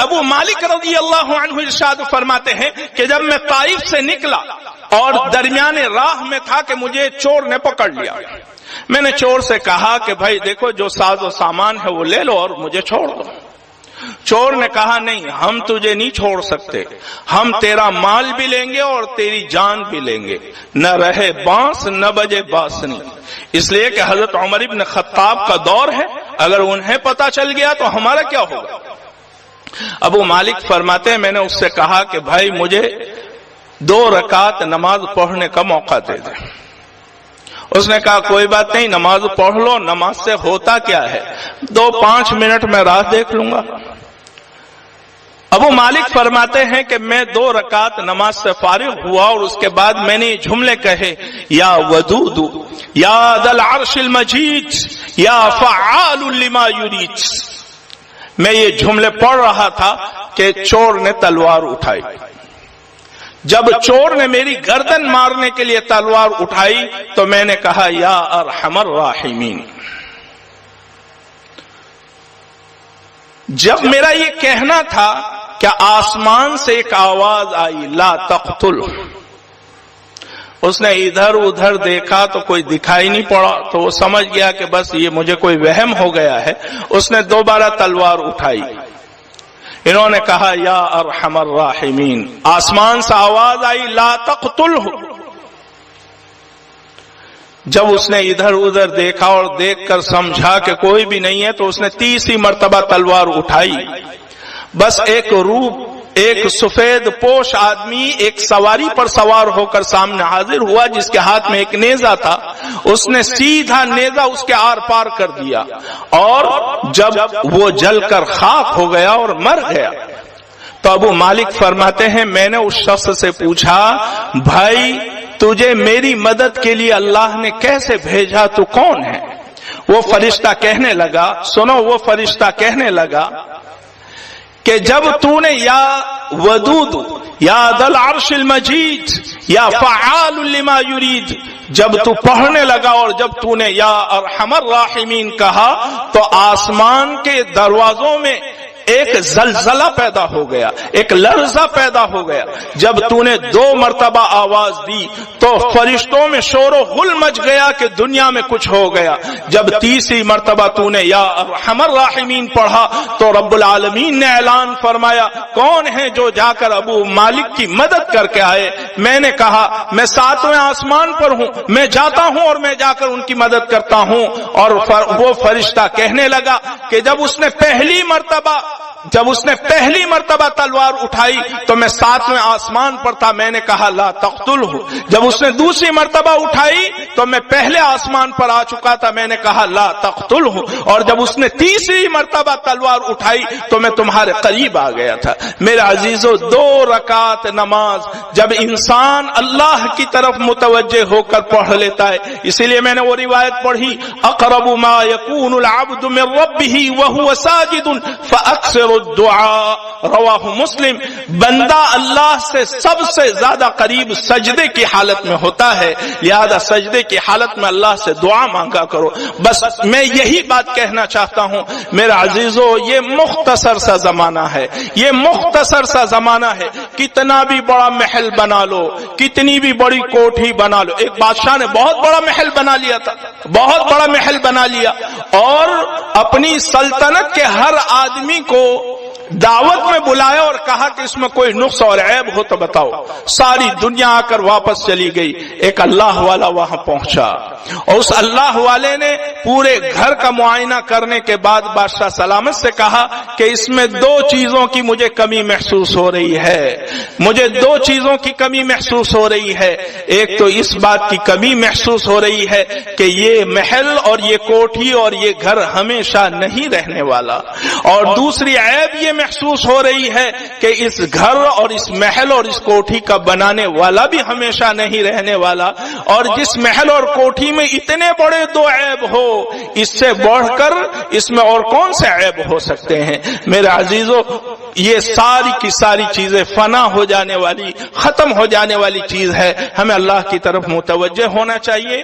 ابو مالک رضی اللہ عنہ ارشاد فرماتے ہیں کہ جب میں طائف سے نکلا اور درمیان راہ میں تھا کہ مجھے چور نے پکڑ لیا. میں نے چور سے کہا کہ بھائی دیکھو جو ساز و سامان ہے وہ لے لو اور مجھے چھوڑ دو. چور نے کہا نہیں، ہم تجھے نہیں چھوڑ سکتے، ہم تیرا مال بھی لیں گے اور تیری جان بھی لیں گے. نہ رہے بانس نہ بجے باسنی. اس لیے کہ حضرت عمر ابن خطاب کا دور ہے، اگر انہیں پتا چل گیا تو ہمارا کیا ہوگا. ابو مالک فرماتے ہیں میں نے اس سے کہا کہ بھائی مجھے 2 رکعت نماز پڑھنے کا موقع دے دے. اس نے کہا کوئی بات نہیں، نماز پڑھ لو، نماز سے ہوتا کیا ہے، 2-5 منٹ میں راہ دیکھ لوں گا. ابو مالک فرماتے ہیں کہ میں 2 رکعت نماز سے فارغ ہوا اور اس کے بعد میں نے جملے کہے، یا ودود یا ذا العرش المجید یا فعال لما یرید. میں یہ جملے پڑھ رہا تھا کہ چور نے تلوار اٹھائی. جب چور نے میری گردن مارنے کے لیے تلوار اٹھائی تو میں نے کہا یا ارحم الراحمین. جب میرا یہ کہنا تھا کہ آسمان سے ایک آواز آئی لا تقتل. اس نے ادھر ادھر دیکھا تو کوئی دکھائی نہیں پڑا تو وہ سمجھ گیا کہ بس یہ مجھے کوئی وہم ہو گیا ہے. اس نے دوبارہ تلوار اٹھائی. انہوں نے کہا یا ارحم الراحمین. آسمان سے آواز آئی لا تقتل. جب اس نے ادھر ادھر دیکھا اور دیکھ کر سمجھا کہ کوئی بھی نہیں ہے تو اس نے 30 مرتبہ تلوار اٹھائی. بس ایک سفید پوش آدمی ایک سواری پر سوار ہو کر سامنے حاضر ہوا جس کے ہاتھ میں ایک نیزہ تھا. اس نے سیدھا نیزہ اس کے آر پار کر دیا اور جب وہ جل کر خاک ہو گیا اور مر گیا تو ابو مالک فرماتے ہیں میں نے اس شخص سے پوچھا بھائی تجھے میری مدد کے لیے اللہ نے کیسے بھیجا، تو کون ہے؟ وہ فرشتہ کہنے لگا، سنو، وہ فرشتہ کہنے لگا کہ جب تو نے یا ودود یا ذا العرش المجید یا فعال لما یرید جب تو پڑھنے لگا اور جب تو نے یا ارحم الراحمین کہا تو آسمان کے دروازوں میں ایک زلزلہ پیدا ہو گیا، ایک لرزہ پیدا ہو گیا. جب تو نے 2 مرتبہ آواز دی تو فرشتوں میں شور و غل مچ گیا کہ دنیا میں کچھ ہو گیا. جب 30 مرتبہ تو نے یا ارحم الراحمین پڑھا تو رب العالمین نے اعلان فرمایا کون ہے جو جا کر ابو مالک کی مدد کر کے آئے. میں نے کہا میں 7ویں آسمان پر ہوں، میں جاتا ہوں اور میں جا کر ان کی مدد کرتا ہوں. اور وہ فرشتہ کہنے لگا کہ جب اس نے پہلی مرتبہ تلوار اٹھائی تو میں 7ویں آسمان پر تھا، میں نے کہا لا تقتلہ. جب اس نے دوسری مرتبہ اٹھائی تو میں پہلے آسمان پر آ چکا تھا، میں نے کہا لا تقتلہ. اور جب اس نے تیسری مرتبہ تلوار اٹھائی تو میں تمہارے قریب آ گیا تھا. میرے عزیزو 2 رکعت نماز جب انسان اللہ کی طرف متوجہ ہو کر پڑھ لیتا ہے، اسی لیے میں نے وہ روایت پڑھی اقرب ما یکون العبد من ربہ وہو ساجد فاکثر الدعاء، رواہ مسلم. بندہ اللہ سے سب سے زیادہ قریب سجدے کی حالت میں ہوتا ہے، لہذا سجدے کی حالت میں اللہ سے دعا مانگا کرو. بس میں یہی بات کہنا چاہتا ہوں میرے عزیزو، یہ مختصر سا زمانہ ہے، یہ مختصر سا زمانہ ہے. کتنا بھی بڑا محل بنا لو، کتنی بھی بڑی کوٹھی بنا لو. ایک بادشاہ نے بہت بڑا محل بنا لیا تھا، بہت بڑا محل بنا لیا اور اپنی سلطنت کے ہر آدمی کو دعوت میں بلایا اور کہا کہ اس میں کوئی نقص اور عیب ہو تو بتاؤ. ساری دنیا آ کر واپس چلی گئی. ایک اللہ والا وہاں پہنچا اور اس اللہ والے نے پورے گھر کا معائنہ کرنے کے بعد بادشاہ سلامت سے کہا کہ اس میں 2 چیزوں کی مجھے کمی محسوس ہو رہی ہے، مجھے 2 چیزوں کی کمی محسوس ہو رہی ہے. ایک تو اس بات کی کمی محسوس ہو رہی ہے کہ یہ محل اور یہ کوٹھی اور یہ گھر ہمیشہ نہیں رہنے والا، اور دوسری عیب یہ محسوس ہو رہی ہے کہ اس گھر اور اس محل اور اس کوٹھی کا بنانے والا بھی ہمیشہ نہیں رہنے والا. اور جس محل اور کوٹھی میں اتنے بڑے 2 عیب ہو، اس سے بڑھ کر اس میں اور کون سے عیب ہو سکتے ہیں؟ میرے عزیزو، یہ ساری کی ساری چیزیں فنا ہو جانے والی، ختم ہو جانے والی چیز ہے. ہمیں اللہ کی طرف متوجہ ہونا چاہیے.